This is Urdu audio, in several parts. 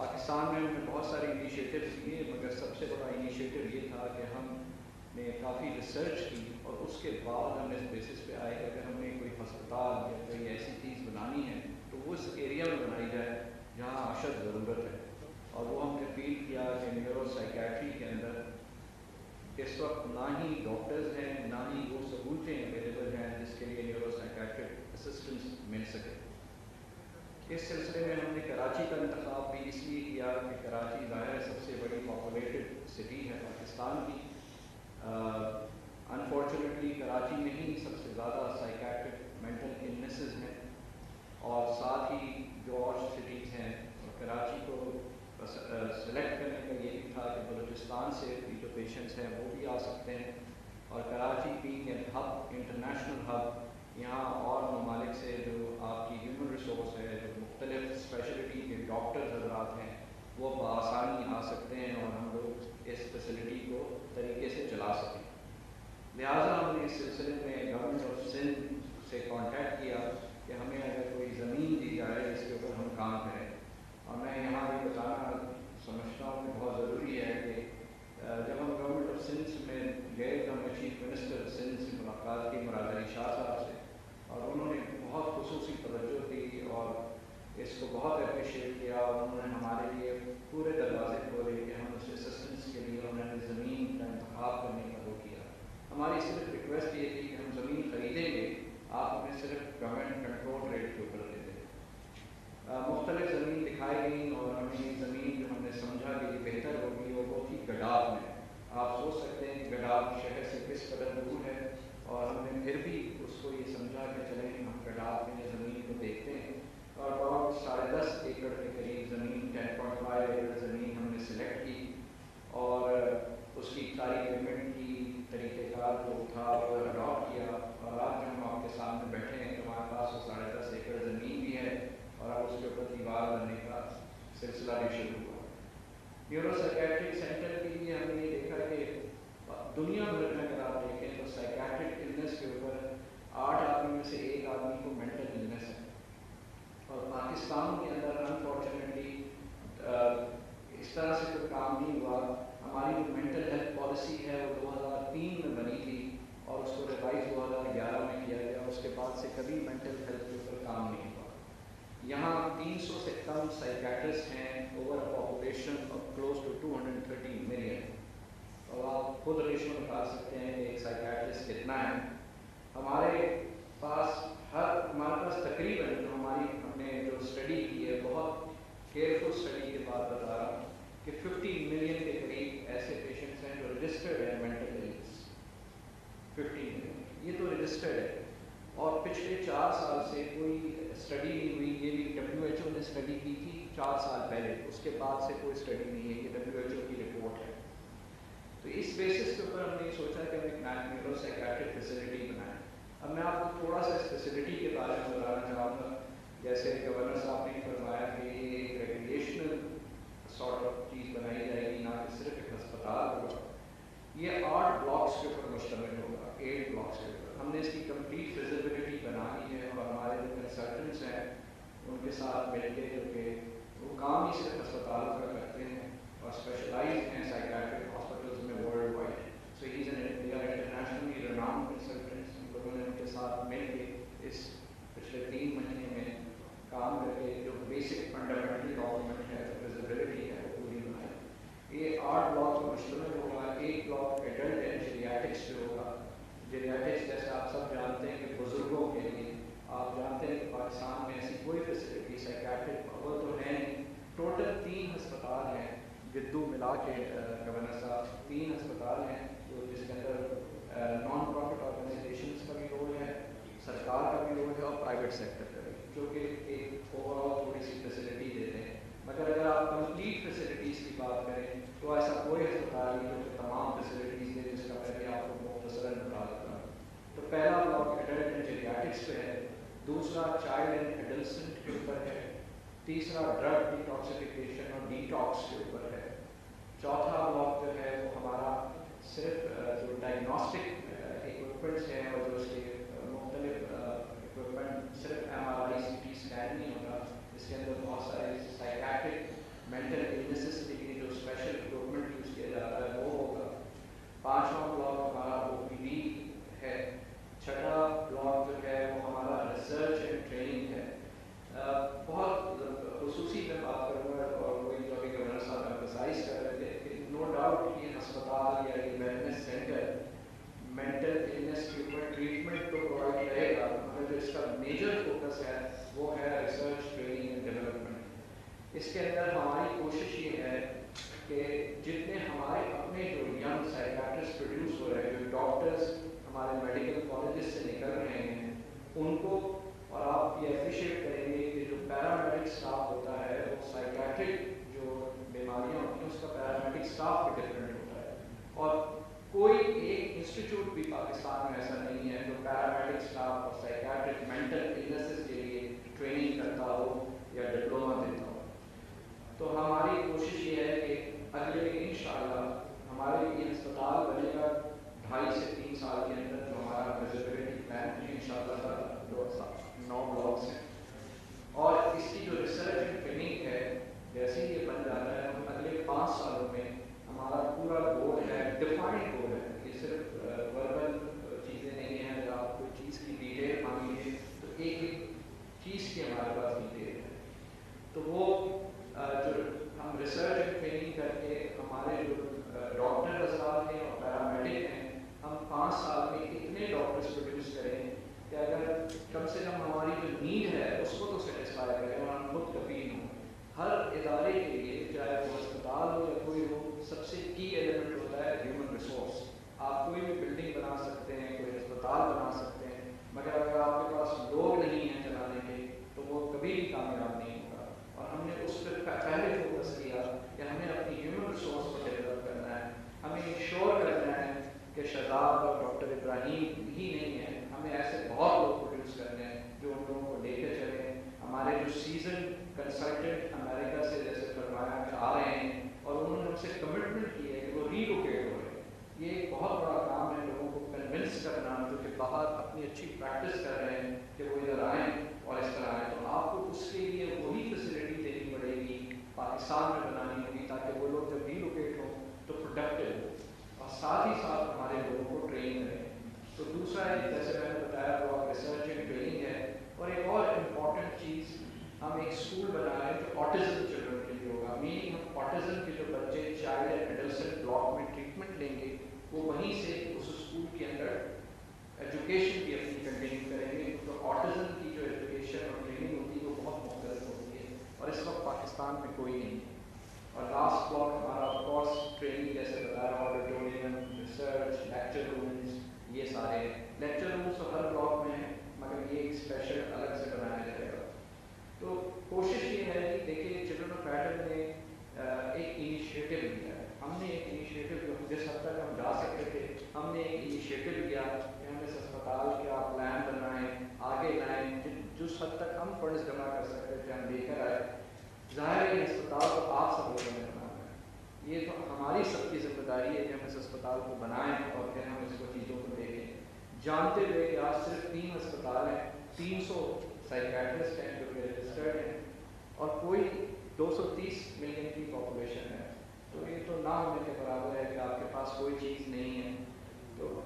پاکستان میں ہم نے بہت سارے انیشیٹیوز کیے، مگر سب سے بڑا انیشیٹو یہ تھا کہ ہم نے کافی ریسرچ کی اور اس کے بعد ہم اس بیسس پہ آئے کہ اگر ہم نے کوئی ہسپتال یا کوئی ایسی چیز بنانی ہے تو وہ اس ایریا میں بنائی جائے جہاں اشد ضرورت ہے. اور وہ ہم نے فیل کیا کہ نیورو سائیکیٹری کے اندر اس وقت نہ ہی ڈاکٹرز ہیں نہ ہی وہ سہولتیں اویلیبل ہیں جس کے لیے نیورو سائیکیٹرک اسسٹنس مل سکے. اس سلسلے میں ہم نے کراچی کا انتخاب بھی اس لیے کیا کہ کراچی ظاہر ہے سب سے بڑی پاپولیٹڈ سٹی ہے پاکستان کی. انفارچونیٹلی کراچی میں ہی سب سے زیادہ سائیکیٹرک مینٹل النیسز ہیں اور ساتھ ہی جو اور سٹیز ہیں. اور کراچی کو سلیکٹ کرنے کا یہ بھی تھا کہ بلوچستان سے بھی جو پیشنٹس ہیں وہ بھی آ سکتے ہیں اور Karachi being a hub international hub یہاں اور ممالک سے جو آپ کی ہیومن ریسورس ہے جو مختلف اسپیشلٹی کے ڈاکٹر حضرات ہیں وہ بآسانی آ سکتے ہیں اور ہم لوگ اس فیسلٹی کو طریقے سے چلا سکیں. لہٰذا ہم نے اس سلسلے میں گورنمنٹ آف سندھ سے کانٹیکٹ کیا کہ ہمیں اگر کوئی زمین دی جائے جس کے اوپر ہم کام کریں. اور میں یہاں بھی بتانا سمجھتا ہوں کہ بہت ضروری ہے کہ جب ہم گورنمنٹ آف سندھ میں گئے تو ہم نے چیف منسٹر سندھ سے ملاقات کی مراد علی شاہ صاحب سے اور انہوں نے بہت خصوصی توجہ دی اور اس کو بہت اپریشیٹ کیا اور انہوں نے ہمارے لیے پورے دروازے کھولے کہ ہم اس اسسٹنس کے لیے انہوں نے زمین کا انتخاب کرنے کا وہ کیا. ہماری صرف ریکویسٹ یہ تھی کہ ہم زمین خریدیں گے آپ ہمیں صرف گورنمنٹ کنٹرول ریٹ کے اوپر دے دیں. مختلف زمین دکھائی گئی اور ہمیں یہ زمین جو ہم نے سمجھا کہ یہ بہتر ہوگی وہ بہت ہی گڈاف میں. آپ سوچ سکتے ہیں کہ گڈاف شہر سے کس قدر دور ہے اور ہم نے پھر بھی اس کو یہ سمجھا کہ چلیں ہم گڈاف میں زمین کو دیکھتے ہیں اور بہت 10.5 ایکڑ کے قریب زمین 10.5 ایکڑ زمین ہم نے سلیکٹ کی اور اس کی ساری پیمنٹ کی طریقہ کار جو تھا وہ اڈاپٹ کیا اور آج ہم آپ کے سامنے بیٹھے ہیں تو ہمارے پاس وہ 10.5 ایکڑ زمین بھی ہے اور اب اس کے اوپر دیوار بننے کا سلسلہ بھی شروع ہوا. نیورو سائیکیٹرک سینٹر کے لیے ہم نے یہ دیکھا کہ دنیا بھر میں اگر آپ دیکھیں تو سائیکیٹرک النس کے اوپر 8 آدمی میں سے 1 آدمی کو مینٹل النس ہے اور پاکستان کے اندر انفارچونیٹلی اس طرح سے کوئی کام نہیں ہوا. ہماری جو مینٹل ہیلتھ پالیسی ہے وہ 2003 میں بنی تھی اور اس کو ریوائز 2011 میں کیا گیا. اس کے بعد سے کبھی مینٹل ہیلتھ کے اوپر کام نہیں ہوا. یہاں 300 سے کم سائیکیٹرسٹ ہیں over population of close to 230 million. اور آپ خود ریشو نکال سکتے ہیں کہ ایک سائیکیٹرسٹ کتنا ہے. ہمارے پاس تقریباً ہم نے جو اسٹڈی کی ہے بہت کیئرفل اسٹڈی کے بعد بتا رہا ہوں کہ 50 ملین کے قریب ایسے پیشنٹس ہیں جو رجسٹرڈ ہیں مینٹل النس. 50 ملین یہ تو رجسٹرڈ ہے اور پچھلے 4 سال سے کوئی اسٹڈی نہیں ہوئی. یہ بھی WHO نے اسٹڈی کی تھی 4 سال پہلے, اس کے بعد سے کوئی اسٹڈی نہیں ہے. یہ WHO کی رپورٹ ہے. تو اس بیسس کے اوپر ہم نے سوچا کہ ہم ایک نیورو سائیکیٹرک فیسلٹی بنائیں. اب میں آپ کو تھوڑا سا اس فیسلٹی کے بارے میں بتانا چاہوں گا. جیسے گورنر صاحب نے فرمایا کہ یہ ایک ریگولیشنل سارٹ آف چیز بنائی جائے گی, نہ کہ صرف ایک ہسپتال ہوگا. یہ 8 بلاکس کے اوپر مشتمل ہوگا, 8 بلاکس کے اوپر. ہم نے اس کی کمپلیٹ فیزیبلٹی بنانی ہے اور ہمارے جو کنسلٹنٹس ہیں ان کے ساتھ مل کے جو کہ وہ کام ہی صرف ہسپتالوں کا کرتے ہیں اور اسپیشلائزڈ ہیں سائیکیٹرک ہاسپٹلس میں worldwide. So he is an internationally renowned consultants. ہم لوگوں نے ان کے ساتھ مل کے اس پچھلے 3 مہینے میں کام کر کے جو بیسک فنڈامنٹل ڈاکومنٹ ہے فیزیبلٹی ہے وہ پوری بنائی. یہ 8 بلاک پر مشتمل ہوگا. ایک بلاک ایڈلٹ اینڈ جیریاٹکس پہ ہوگا. جیریاٹکس جیسے آپ سب جانتے ہیں کہ بزرگوں کے لیے آپ جانتے ہیں کہ پاکستان میں ایسی کوئی فیسلٹی سائیکیٹرک وہ تو ہے نہیں. ٹوٹل 3 ہسپتال ہیں گدو ملا کے گورنر صاحب, 3 ہسپتال ہیں جو جس کے اندر نان پروفٹ آرگنائزیشنس کا بھی رول ہے, سرکار کا بھی رول ہے اور پرائیویٹ سیکٹر کا بھی, جو کہ ایک اوور آل تھوڑی سی فیسلٹی دیتے ہیں. مگر اگر آپ کمپلیٹ فیسلٹیز کی بات کریں تو ایسا کوئی ہسپتال نہیں جو کہ تمام فیسلٹیز دے, جس کا پہلے آپ کو مختصراً بتا دیتا ہوں. تو پہلا بلاک ایڈلٹ اینڈ جیریاٹکس پہ ہے, دوسرا چائلڈ اینڈ ایڈلسنٹ کے اوپر ہے, تیسرا ڈرگ ڈیٹاکسیفیکیشن اور ڈیٹاکس کے اوپر ہے, چوتھا بلاک جو ہے وہ ہمارا صرف جو ڈائگنوسٹک ایکوپمنٹس ہیں اور جو اس کے مختلف ایکوپمنٹ صرف MRI CT اسکین نہیں ہوتا, اس کے اندر بہت سارے سائیکیٹرک مینٹل اس کے اندر ہماری کوشش یہ ہے کہ جتنے ہمارے اپنے جو ینگ سائیکیٹرسٹ پروڈیوس ہو رہے ہیں، جو ڈاکٹرز ہمارے میڈیکل کالجز سے نکل رہے ہیں، ان کو، اور آپ یہ اپریشیٹ کریں گے کہ جو پیرامیڈک اسٹاف ہوتا ہے وہ سائیکیٹرک جو بیماریاں ہوتی ہیں اس کا پیرامیڈک اسٹاف بھی ڈفرینٹ ہوتا ہے، اور کوئی ایک انسٹیٹیوٹ بھی پاکستان میں ایسا نہیں ہے جو پیرامیڈک اسٹاف اور سائیکیٹرک مینٹل النیسز کے لیے ٹریننگ کرتا ہو یا ڈپلوما دیتا ہو۔ تو ہماری کوشش یہ ہے کہ اگلے انشاءاللہ ہمارے یہ ہسپتال بنے گا 2.5 سے 3 سال کے اندر، جو ہمارا ویزیبلٹی پلان ہے انشاءاللہ تعالیٰ 9 بلاکس ہیں، اور اس کی جو ریسرچ اینڈ ٹریننگ ہے جیسے ہی یہ بن جاتا ہے ہم اگلے 5 سالوں میں ہمارا پورا گول ہے، ڈیفائنڈ گول ہے، یہ صرف وربل چیزیں نہیں ہیں جو آپ کوئی چیز کی ڈیٹیل مانگیں تو ایک ایک چیز کی ہمارے پاس ڈیٹیل ہے، تو وہ جو ہم ریسرچ اینڈ ٹریننگ کر کے ہمارے جو ڈاکٹر حضرات ہیں اور پیرامیڈک ہیں، ہم 5 سال میں اتنے ڈاکٹرز پروڈیوس کریں کہ اگر کم سے کم ہماری جو نیڈ ہے اس کو تو سیٹسفائی کریں اور ہم خود کفیل ہوں۔ ہر ادارے کے لیے چاہے وہ ہسپتال ہو یا کوئی ہو، سب سے کی ایلیمنٹ ہوتا ہے ہیومن ریسورس۔ آپ کوئی بھی بلڈنگ بنا سکتے ہیں، کوئی ہسپتال بنا سکتے ہیں، مگر اگر آپ کے پاس لوگ نہیں ہیں چلانے کے تو وہ کبھی بھی کامیاب نہیں ہوگا، اور ہم نے اس پہ پہلے فوکس کیا کہ ہمیں اپنی ہیومن ریسورس کو ڈیولپ کرنا ہے، ہمیں انشور کرنا ہے کہ شہزاد اور ڈاکٹر ابراہیم ہی نہیں ہیں، ہمیں ایسے بہت لوگ پروڈیوس کرنے ہیں جو ان لوگوں کو لے کے چلیں۔ ہمارے جو سیزن کنسلٹنٹ امریکہ سے جیسے فرمایا کہ آ رہے ہیں اور انہوں نے ہم سے کمٹمنٹ کی ہے کہ وہ ریلوکیٹ ہو رہے ہیں۔ یہ ایک بہت بڑا کام ہے لوگوں کو کنونس کرنا جو کہ باہر اپنی اچھی پریکٹس کر رہے ہیں کہ وہ ادھر آئیں اور اس طرح آئیں، تو آپ کو اس کے لیے وہی فیسلٹی دینی پڑے گی، پاکستان میں بنانی ہوگی تاکہ وہ لوگ جب ریلوکیٹ ہوں تو پروڈکٹیو ہو، اور ساتھ ہی ساتھ ہمارے لوگوں کو ٹرین کریں۔ تو دوسرا ہے جیسے میں نے بتایا وہ ریسرچ اینڈ ٹریننگ ہے، اور ایک اور امپورٹنٹ چیز ہم ایک اسکول بنا رہے ہیں جو آٹزم چلڈرن کے لیے ہوگا، میننگ ہم آٹزم کے جو بچے چائلڈ اینڈ ایڈولسنٹ بلاک میں ٹریٹمنٹ لیں گے وہ وہیں سے اس اسکول کے اندر ایجوکیشن بھی اپنی کنٹینیو کریں گے، تو آٹزم کی جو ایجوکیشن اور ٹریننگ ہوتی ہے وہ بہت مختلف ہوتی ہے اور اس وقت پاکستان میں کوئی نہیں ہے۔ اور لاسٹ بلاک ہمارا آف کورس ٹریننگ جیسے بتایا آڈیٹوریم، ریسرچ، لیکچر رومز، یہ سارے لیکچر رومز تو ہر بلاک میں ہیں مگر یہ ایک اسپیشل الگ سے بنایا جائے گا۔ تو کوشش یہ ہے کہ دیکھیے چلڈرن آف ایڈم نے ایک انیشیٹو لیا ہے، ہم نے ایک انیشیٹو جو جس حد تک ہم جا سکتے تھے ہم نے ایک انیشیٹو لیا کہ ہم اس اسپتال کا پلان بنائیں، آگے لائیں، جس حد تک ہم فنڈز جمع کر سکتے تھے ہم لے کر آئے۔ ظاہر ہے یہ اسپتال تو آپ سب لوگوں نے بنانا ہے، یہ تو ہماری سب کی ذمہ داری ہے کہ ہم اس اسپتال کو بنائیں اور پھر ہم اس کو چیزوں کو دیکھیں، جانتے ہوئے کہ آج صرف 3 اسپتال ہیں، 300 سائیکیٹرسٹ ہیں جو کہ رجسٹرڈ ہیں، اور کوئی 230 ملین کی پاپولیشن ہے، تو یہ تو نہ ہونے کے برابر ہے کہ آپ کے پاس کوئی چیز نہیں ہے۔ تو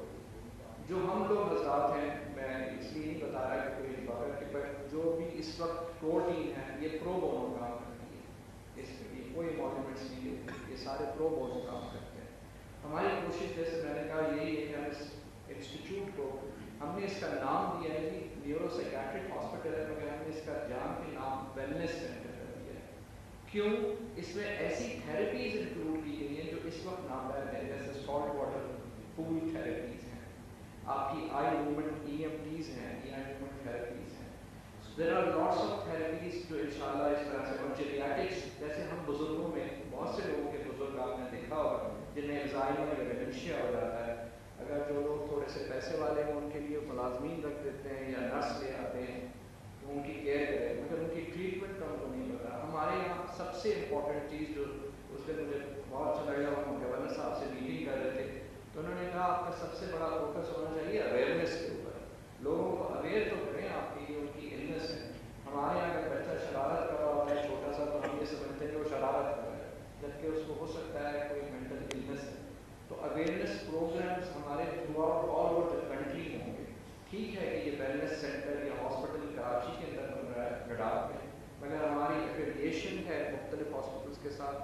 جو ہم لوگ حضرات ہیں، میں اس لیے نہیں بتا رہا کہ کوئی بغیر کہ جو بھی اس وقت پرو ٹیم ہے یہ پرو بونو کام کرتی ہے، اس کے لیے کوئی مانیومنٹس نہیں دیتے، یہ سارے پرو بونو کام کرتے ہیں۔ ہماری کوشش جیسے میں نے کہا یہی ہے کہ ہم اس انسٹیٹیوٹ کو، ہم نے اس کا نام دیا ہے کہ نیورو سائیکیٹرک ہاسپٹل ہے مگر ہم نے اس کا جان کے نام ویلنس سینٹر کر دیا ہے۔ کیوں؟ اس میں ایسی تھیراپیز انکلوڈ کی گئی ہیں جو اس وقت نامزد ہیں، جیسے سالٹ واٹر پول تھیراپیز ہیں، آپ کی آئی موومنٹ EMTs ہیں، آئی موومنٹ تھیراپیز ہیں، there are lots of therapies جو انشاءاللہ اس طرح سے، اور جیریاٹکس جیسے ہم بزرگوں میں بہت سے لوگوں کے بزرگ آپ نے دیکھا ہوگا جنہیں الزائمر یا ڈیمنشیا ہو جاتا ہے، اگر جو لوگ تھوڑے سے پیسے والے ہیں ان کے لیے ملازمین رکھ دیتے ہیں یا نرس لے آتے ہیں تو ان کی کیئر کریں، مگر ان کی ٹریٹمنٹ کا ان کو نہیں پتا۔ ہمارے یہاں سب سے امپورٹنٹ چیز جو اس دن مجھے بہت اچھا لگا، ہم گورنر صاحب سے میٹنگ کر رہے تھے تو انہوں نے کہا آپ کا سب سے بڑا فوکس ہونا چاہیے اویئرنیس کے اوپر، لوگوں کو اویئر تو کریں آپ کی ان کی النس ہے۔ ہمارے یہاں اگر بچہ شرارت کر رہا ہوتا ہے چھوٹا سا تو ہم یہ سمجھتے ہیں کہ وہ شرارت کر رہا ہے، جبکہ اس کو ہو سکتا ہے کوئی مینٹل النس ہے۔ تو اویئرنیس پروگرامس ہمارے through out all over the country ہوں گے۔ ٹھیک ہے کہ یہ ویلنس سینٹر یا ہاسپٹل کراچی کے اندر بن رہا ہے گڈال میں، مگر ہماری ایفیلیشن ہے مختلف ہاسپٹلس کے ساتھ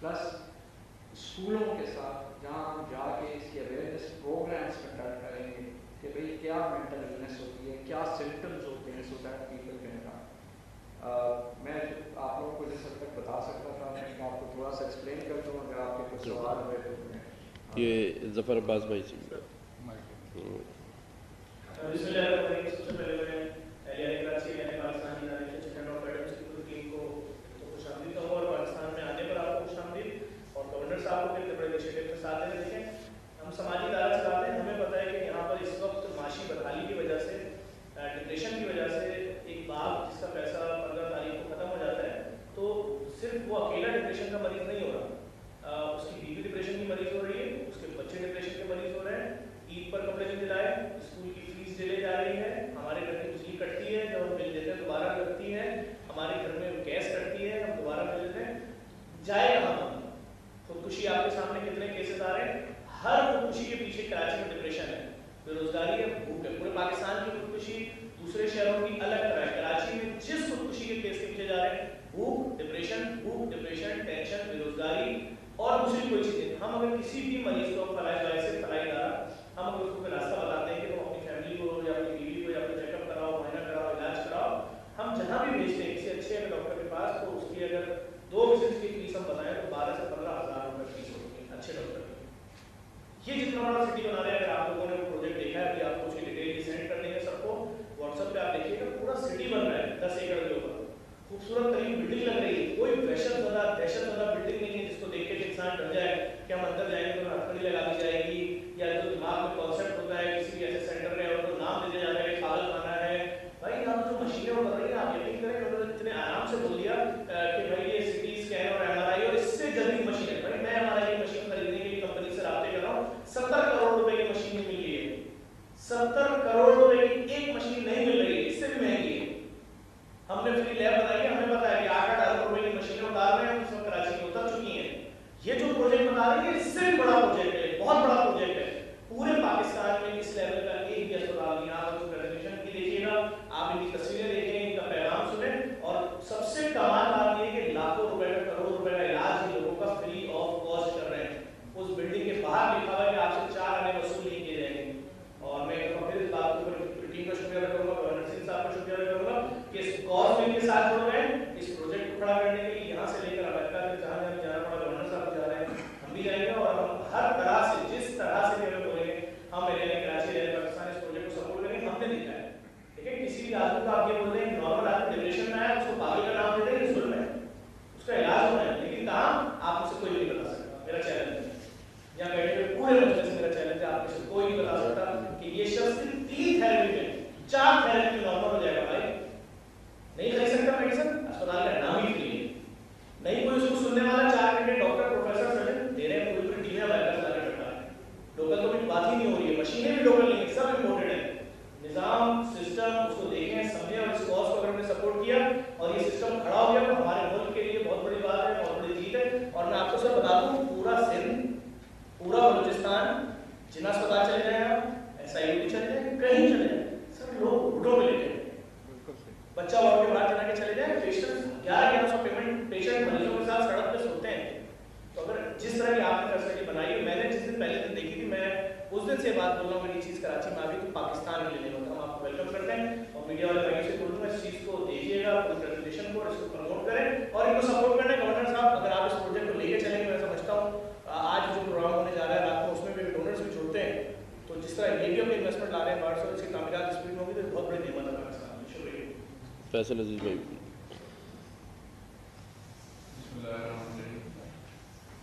پلس اسکولوں کے ساتھ، جہاں ہم جا کے اس کی اویئرنیس پروگرامس کنڈکٹ کریں گے کہ بھئی کیا مینٹل النس ہوتی ہے، کیا سمٹمز ہوتے ہیں، so that people can come. میں آپ لوگوں کو جس حد تک یہ ظفر عباس بھائی سے ہم سماجی ادارہ چلاتے ہیں. ہمیں پتہ ہے کہ یہاں پر اس وقت معاشی بدحالی کی وجہ سے, ڈپریشن کی وجہ سے ایک باپ جس کا پیسہ 15 تاریخ کو ختم ہو جاتا ہے تو صرف وہ اکیلا ڈپریشن کا مریض نہیں ہو رہا, اس کی بیوی ڈپریشن کی مریض ہو رہی ہے, اس کے بچے ڈپریشن کے مریض ہو رہے ہیں, عید پر کپڑے نہیں دلائے, اسکول کی فیس ڈیلے جا رہی ہے, ہمارے گھر کی بجلی کٹتی ہے, جب ہم بل دیتے ہیں دوبارہ کٹتی ہے, ہمارے گھر میں گیس کٹتی ہے, ہم دوبارہ بل دیتے ہیں. جائے کہاں ہم؟ خودکشی آپ کے سامنے کتنے کیسز آ رہے ہیں. ہر خودکشی کے پیچھے کراچی میں ڈپریشن ہے, بے روزگاری ہے, بھوک ہے. پورے پاکستان کی خودکشی دوسرے شہروں کی الگ طرح ہے. کراچی میں جس خودکشی کے کیس کے پیچھے جا رہے ہیں بھوک ڈپریشن, ٹینشن, بے روزگاری اور دوسری کوئی چیزیں. ہم اگر کسی بھی مریض کو فلاحی ادارہ ہم اگر اس کو راستہ بتاتے ہیں کہ تم اپنی فیملی کو یا اپنی بیوی کو یا اپنا چیک اپ کراؤ, معائنہ کراؤ, علاج کراؤ, ہم جہاں بھی بھیجتے ہیں کسی اچھے ڈاکٹر کے پاس, تو اس کی اگر 2 وزٹس کی فیس ہم بتائیں تو 12 سے 15 ہزار روپے فیس ہوتی ہے اچھے ڈاکٹر کی. یہ جتنا بڑا سٹی بنا رہے ہیں, اگر آپ لوگوں نے وہ پروجیکٹ دیکھا ہے, ابھی آپ کو اس کی ڈیٹیل سینڈ کر دیں گے سب کو واٹس ایپ پہ, آپ دیکھیے گا پورا سٹی بن رہا ہے 10 ایکڑ کے اوپر. خوبصورت ترین بلڈنگ لگ رہی ہے, کوئی دہشت زدہ بلڈنگ نہیں ہے جس کو دیکھ کے انسان ڈر جائے کہ ہم اندر جائیں گے تو ہتھکڑی لگا دی جائے گی, یا جو دماغ میں کانسیپٹ ہوتا ہے کسی بھی ایسے سینٹر میں اور تو نام دے دیا جاتا ہے کہ پاگل خانہ ہے. بھائی یہاں جو مشینیں ابھر رہی ہیں, آپ یقین کریں کہ انہوں نے اتنے آرام سے بول دیا کہ بھائی یہ سی ٹی اسکین اور ایم آر آئی اور اس سے جدید مشین ہے. بھائی میں ایم آر آئی کی مشین خریدنے کے لیے کمپنی سے رابطے کر رہا ہوں, 70 کروڑ روپے کی مشین مل رہی ہے. 70 کروڑ روپے کی ایک مشین نہیں مل رہی ہے, اس سے بھی مہنگی ہے. ہم نے فری لیب بتائی ہے, ہمیں پتا ہے کہ 8 ارب روپے کی مشینیں اتار رہے ہیں, اس وقت کراچی میں اتر چکی ہیں. یہ جو پروجیکٹ بتا رہے ہیں اس سے بھی بڑا پروجیکٹ ہے, بہت بڑا پروجیکٹ ہے. پورے پاکستان میں اس لیول کا ایک بھی اسپتال نہیں. آپ اس پریزنٹیشن کی دیکھیے گا, آپ ان کی تصویریں دیکھیں, ان کا پیغام سنیں, اور سب سے کمال بات یہ ہے کہ لاکھوں روپے کا, کروڑوں روپے کا علاج ہی لوگوں کا فری آف کاسٹ کر رہے ہیں. اس بلڈنگ کے باہر لکھا ہوا ہے کہ آپ سے 4 آنے وصول نہیں کیے جائیں گے. اور میں پھر اس بات کو ٹیم کا شکریہ ادا کروں گا, گورنر سنگھ صاحب کا شکریہ ادا کروں گا کہ اس کاز میں ان کے ساتھ جڑ گئے, اس پروجیکٹ کو کھڑا کرنے کے لیے. یہاں سے لے کر امریکہ تک جہاں جہاں جانا پڑا, گورنر صاحب جا رہے ہیں, ہم بھی جائیں گے, اور ہم ہر طرح سے جس طرح سے بھی ہمیں بولیں گے ہم ایریا کراچی ایریا پاکستان اس پروجیکٹ کو سپورٹ کریں گے. ہم نے دیکھا ہے, دیکھیں کسی بھی آدمی کو آپ یہ بول رہے ہیں نارمل آدمی ڈپریشن میں آیا, اس کو پاگل کا نام دیتے ہیں, یہ ظلم ہے, اس کا علاج ہونا ہے. لیکن کہاں آپ مجھ سے کوئی نہیں بتا سکتا. میرا چیلنج ہے, یہاں بیٹھے ہوئے پورے مجلس سے میرا چیلنج ہے, آپ مجھ سے کوئی نہیں بتا سکتا کہ یہ شخص 3 تھیراپی میں 4 تھیراپی میں نارمل ہو جائے گا. بھائی نہیں خرید سکتا میڈیسن, اسپتال کا نام ہی فری ہے, نہیں کوئی اس کو سننے والا. 4 گھنٹے ڈاکٹر پروفیسر سرجن دے رہے ہیں, پوری پوری ٹیمیں وائرس لا کے بیٹھا ہے. لوکل تو بھی بات ہی نہیں ہو رہی ہے, مشینیں بھی لوکل نہیں ہے, سب امپورٹڈ ہے. نظام سسٹم اس کو دیکھیں, سمجھیں, اور اس کاز کو اگر ہم نے سپورٹ کیا اور یہ سسٹم کھڑا ہو گیا تو ہمارے ملک کے لیے بہت بڑی بات ہے, بہت بڑی جیت ہے. اور میں آپ کو سب بتا دوں, پورا سندھ, پورا بلوچستان, جنا اسپتال چلے جائیں, آپ ایس آئی یو چلے جائیں, کہیں چلے جائیں, سب لوگ گھٹوں میں لیٹے ہیں. بچہ وارڈ کے باہر چلا کے چلے جائیں, پیشنٹ 1100 پیمنٹ پیشنٹ مریضوں کے ساتھ سڑک پہ سوتے ہیں. تو اگر جس طرح کی آپ نے فیسلٹی بنائی ہے, میں نے جس دن پہلے دن دیکھی تھی, میں اس دن سے بات بول رہا ہوں کہ یہ چیز کراچی میں آئی تو پاکستان کے لیے نہیں ہوتا. ہم آپ کو ویلکم کرتے ہیں, اور میڈیا والے بھائیوں سے بولوں گا اس چیز کو دیکھیے گا, اپنی پریزنٹیشن کو, اس کو پروموٹ کریں اور ان کو سپورٹ کریں. گورنر صاحب اگر آپ اس پروجیکٹ کو لے کے چلیں گے, میں سمجھتا ہوں آج جو پروگرام ہونے جا رہا ہے رات کو, اس میں بھی ڈونرز بھی جڑتے ہیں, تو جس طرح یہ بھی اپنے انویسٹمنٹ لا رہے ہیں باہر سے, اس کی تعمیرات اسپیڈ میں ہوگی تو بہت بڑی نعمت ہے پاکستان میں. شکریہ. فیصل عزیز بھائی.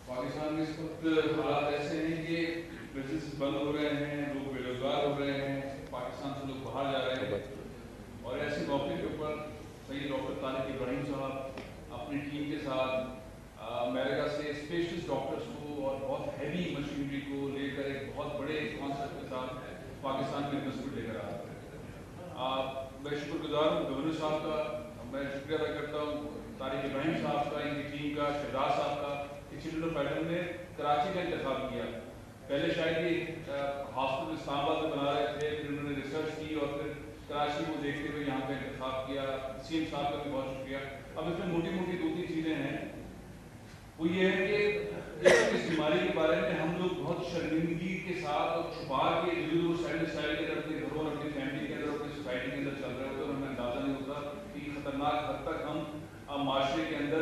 پاکستان میں اس وقت حالات ایسے ہیں کہ بزنس بند ہو رہے ہیں, لوگ بے روزگار ہو رہے ہیں, پاکستان سے لوگ باہر جا رہے ہیں. اور ایسے موقع کے اوپر سید ڈاکٹر طارق ابراہیم صاحب اپنی ٹیم کے ساتھ امریکہ سے اسپیشلسٹ ڈاکٹرس کو اور بہت ہیوی مشینری کو لے کر ایک بہت بڑے کانسیپٹ کے ساتھ پاکستان میں انویسٹمنٹ لے کر آ رہے ہیں. میں شکر گزار ہوں گورنر صاحب کا, میں شکریہ ادا کرتا ہوں طارق ابراہیم صاحب کا, ان کی ٹیم کا, شہزاد صاحب کا, چلڈرن آف پیٹرن نے کراچی کا انتخاب کیا. پہلے شاید یہ ہاسپٹل اسلام آباد میں بنا رہے تھے, پھر انہوں نے ریسرچ کی اور پھر کراچی کو دیکھتے ہوئے یہاں کا انتخاب کیا. سی ایم صاحب کا بھی بہت شکریہ. اب اس میں موٹی موٹی 2-3 چیزیں ہیں. وہ یہ ہے کہ اس بیماری کے بارے میں ہم لوگ بہت شرمندگی کے ساتھ اور چھپا کے سائڈ کے اندر اپنے گھروں اور اپنی فیملی کے اندر, اپنی سوسائٹی کے اندر چل رہے ہوتے ہیں, اور ہمیں اندازہ نہیں ہوتا کہ خطرناک حد تک ہم معاشرے کے اندر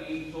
300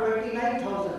29,000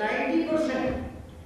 90%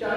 4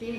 3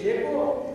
JCO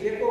JCO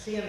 CM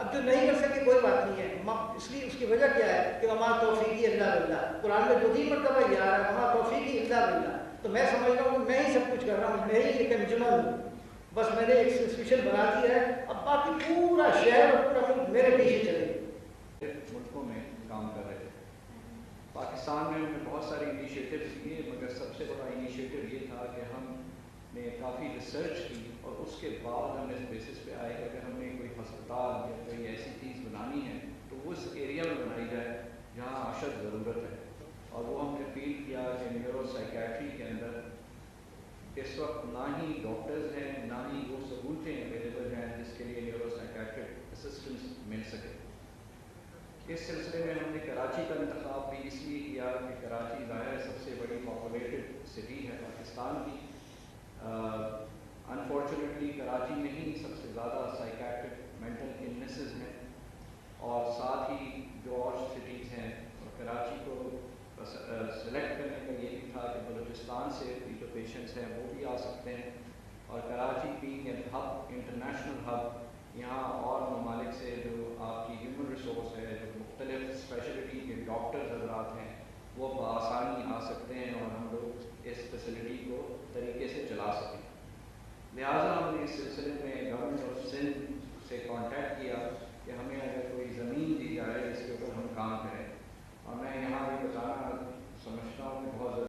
اب جو نہیں کر سکتے کوئی بات نہیں ہے، اس لیے اس کی وجہ کیا ہے کہ وما توفیقی الا باللہ، قرآن میں 2-3 مرتبہ یہ آ رہا ہے وما توفیقی الا باللہ، تو میں سمجھ رہا ہوں کہ میں ہی سب کچھ کر رہا ہوں، میں ہی ایک انجمن ہوں، بس میں نے ایک انسٹیٹیوشن بنا دی ہے، اب باقی پورا شہر اور پورا ملک میرے پیچھے چلے. ملکوں میں کام کر رہے تھے. پاکستان میں ہم نے بہت سارے انیشیٹوز کیے، مگر سب سے بڑا انیشیٹو یہ تھا کہ ہم نے کافی ریسرچ کی اور اس کے بعد ہم نے اس بیسس پہ آئے کہ اگر ہم نے کوئی ہسپتال یا کوئی ایسی چیز بنانی ہے تو وہ اس ایریا میں بنائی جائے جہاں اشد ضرورت ہے. اور وہ ہم نے فیل کیا کہ نیورو سائیکیٹری کے اندر اس وقت نہ ہی ڈاکٹرز ہیں نہ ہی وہ سہولتیں اویلیبل ہیں جس کے لیے نیورو سائیکیٹرک اسسٹنس مل سکے. اس سلسلے میں ہم نے کراچی کا انتخاب بھی اس لیے کیا کہ کراچی ظاہر سب سے بڑی پاپولیٹڈ سٹی ہے پاکستان کی. انفارچونیٹلی کراچی میں ہی سب سے زیادہ سائیکیٹرک مینٹل النیسز ہیں، اور ساتھ ہی جو اور سٹیز ہیں، اور کراچی کو سلیکٹ کرنے کا یہ بھی تھا کہ بلوچستان سے بھی جو پیشنٹس ہیں وہ بھی آ سکتے ہیں، اور Karachi being a hub, international hub, یہاں اور ممالک سے جو آپ کی ہیومن ریسورس ہے، جو مختلف اسپیشلٹی کے ڈاکٹرز حضرات ہیں وہ بآسانی آ سکتے ہیں اور ہم لوگ اس فیسلٹی کو طریقے سے چلا سکیں. لہٰذا ہم نے اس سلسلے میں گورنمنٹ آف سندھ سے کانٹیکٹ کیا کہ ہمیں اگر کوئی زمین